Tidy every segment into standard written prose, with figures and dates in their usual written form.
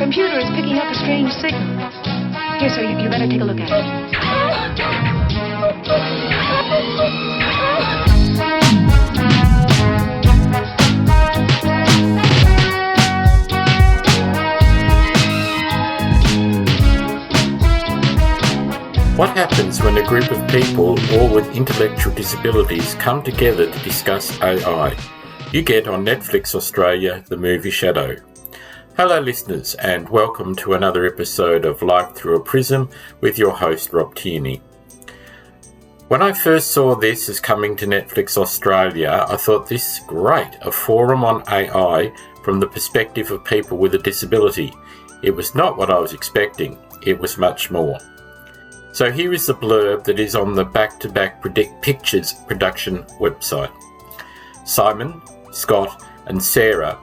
computer is picking up a strange signal. Here, sir, you better take a look at it. What happens when a group of people, all with intellectual disabilities, come together to discuss AI? You get on Netflix Australia the movie Shadow. Hello listeners, and welcome to another episode of Life Through a Prism with your host Rob Tierney. When I first saw this as coming to Netflix Australia, I thought this is great, a forum on AI from the perspective of people with a disability. It was not what I was expecting, it was much more. So here is the blurb that is on the Back-to-Back Pictures production website. Simon, Scott and Sarah,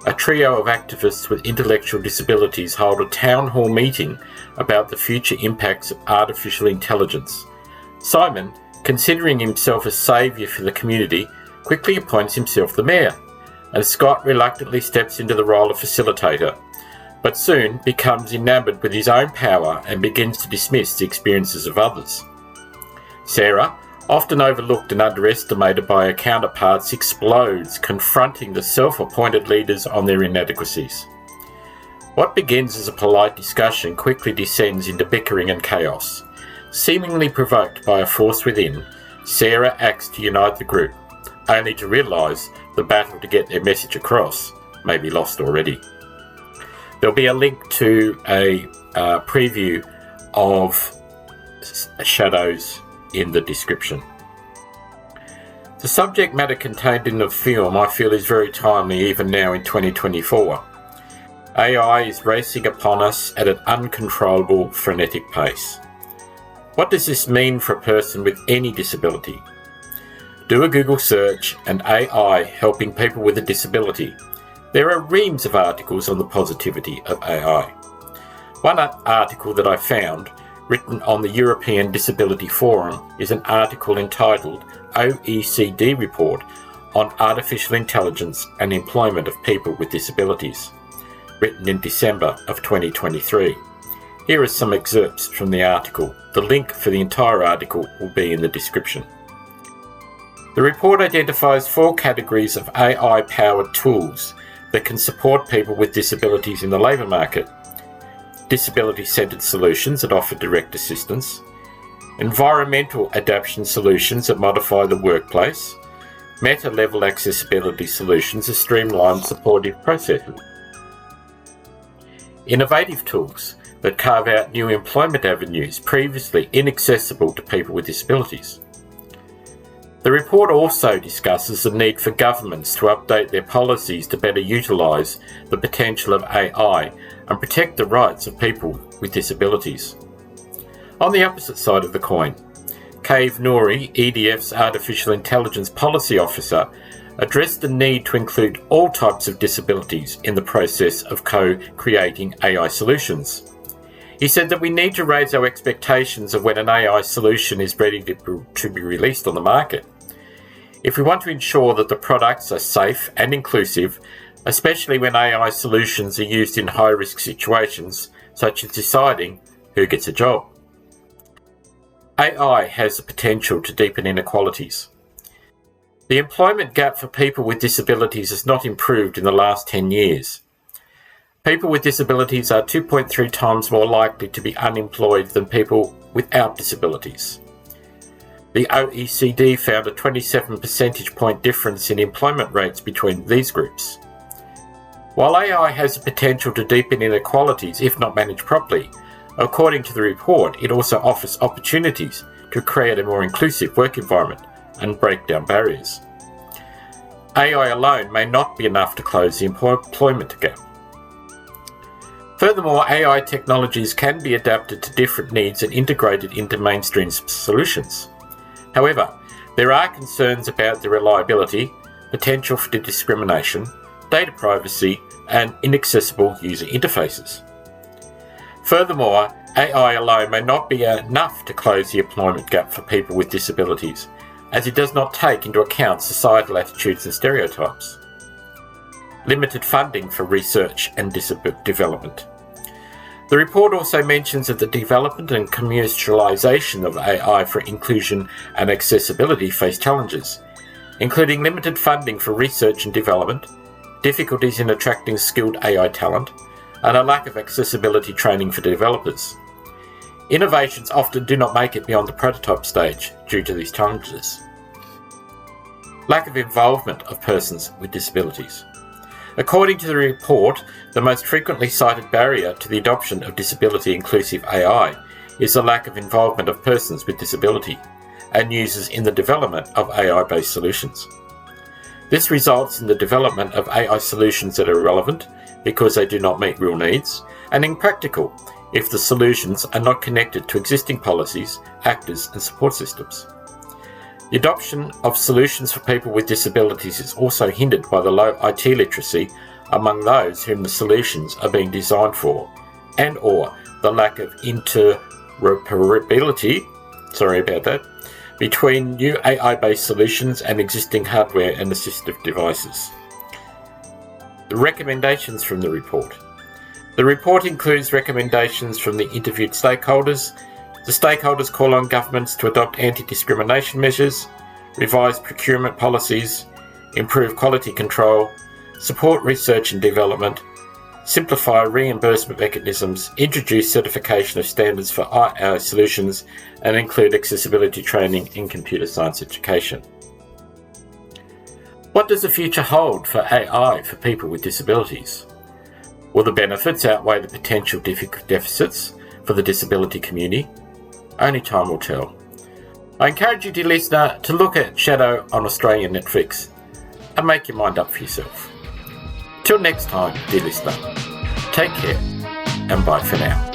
a trio of activists with intellectual disabilities, hold a town hall meeting about the future impacts of artificial intelligence. Simon, considering himself a saviour for the community, quickly appoints himself the mayor, and Scott reluctantly steps into the role of facilitator, but soon becomes enamoured with his own power and begins to dismiss the experiences of others. Sarah, often overlooked and underestimated by her counterparts, explodes, confronting the self-appointed leaders on their inadequacies. What begins as a polite discussion quickly descends into bickering and chaos. Seemingly provoked by a force within, Sarah acts to unite the group, only to realise the battle to get their message across may be lost already. There'll be a link to a preview of Shadows in the description. The subject matter contained in the film I feel is very timely even now in 2024. AI is racing upon us at an uncontrollable, frenetic pace. What does this mean for a person with any disability? Do a Google search and AI helping people with a disability. There are reams of articles on the positivity of AI. One article that I found, written on the European Disability Forum, is an article entitled OECD Report on Artificial Intelligence and Employment of People with Disabilities, written in December of 2023. Here are some excerpts from the article. The link for the entire article will be in the description. The report identifies 4 categories of AI-powered tools that can support people with disabilities in the labour market: disability-centred solutions that offer direct assistance, environmental adaptation solutions that modify the workplace, meta-level accessibility solutions that streamline supportive processes, innovative tools that carve out new employment avenues previously inaccessible to people with disabilities. The report also discusses the need for governments to update their policies to better utilise the potential of AI and protect the rights of people with disabilities. On the opposite side of the coin, Cave Nouri, EDF's Artificial Intelligence Policy Officer, addressed the need to include all types of disabilities in the process of co-creating AI solutions. He said that we need to raise our expectations of when an AI solution is ready to be released on the market. If we want to ensure that the products are safe and inclusive, especially when AI solutions are used in high-risk situations, such as deciding who gets a job. AI has the potential to deepen inequalities. The employment gap for people with disabilities has not improved in the last 10 years. People with disabilities are 2.3 times more likely to be unemployed than people without disabilities. The OECD found a 27 percentage point difference in employment rates between these groups. While AI has the potential to deepen inequalities if not managed properly, according to the report, it also offers opportunities to create a more inclusive work environment and break down barriers. AI alone may not be enough to close the employment gap. Furthermore, AI technologies can be adapted to different needs and integrated into mainstream solutions. However, there are concerns about the reliability, potential for discrimination, data privacy, and inaccessible user interfaces. Furthermore, AI alone may not be enough to close the employment gap for people with disabilities, as it does not take into account societal attitudes and stereotypes. Limited funding for research and development. The report also mentions that the development and commercialisation of AI for inclusion and accessibility face challenges, including limited funding for research and development, difficulties in attracting skilled AI talent, and a lack of accessibility training for developers. Innovations often do not make it beyond the prototype stage due to these challenges. Lack of involvement of persons with disabilities. According to the report, the most frequently cited barrier to the adoption of disability-inclusive AI is the lack of involvement of persons with disability and users in the development of AI-based solutions. This results in the development of AI solutions that are irrelevant because they do not meet real needs, and impractical if the solutions are not connected to existing policies, actors, and support systems. The adoption of solutions for people with disabilities is also hindered by the low IT literacy among those whom the solutions are being designed for, and/or the lack of interoperability, between new AI-based solutions and existing hardware and assistive devices. The recommendations from the report. The report includes recommendations from the interviewed stakeholders. The stakeholders call on governments to adopt anti-discrimination measures, revise procurement policies, improve quality control, support research and development, simplify reimbursement mechanisms, introduce certification of standards for AI solutions, and include accessibility training in computer science education. What does the future hold for AI for people with disabilities? Will the benefits outweigh the potential deficits for the disability community? Only time will tell. I encourage you, dear listener, to look at Shadow on Australian Netflix and make your mind up for yourself. Till next time, dear listener, take care and bye for now.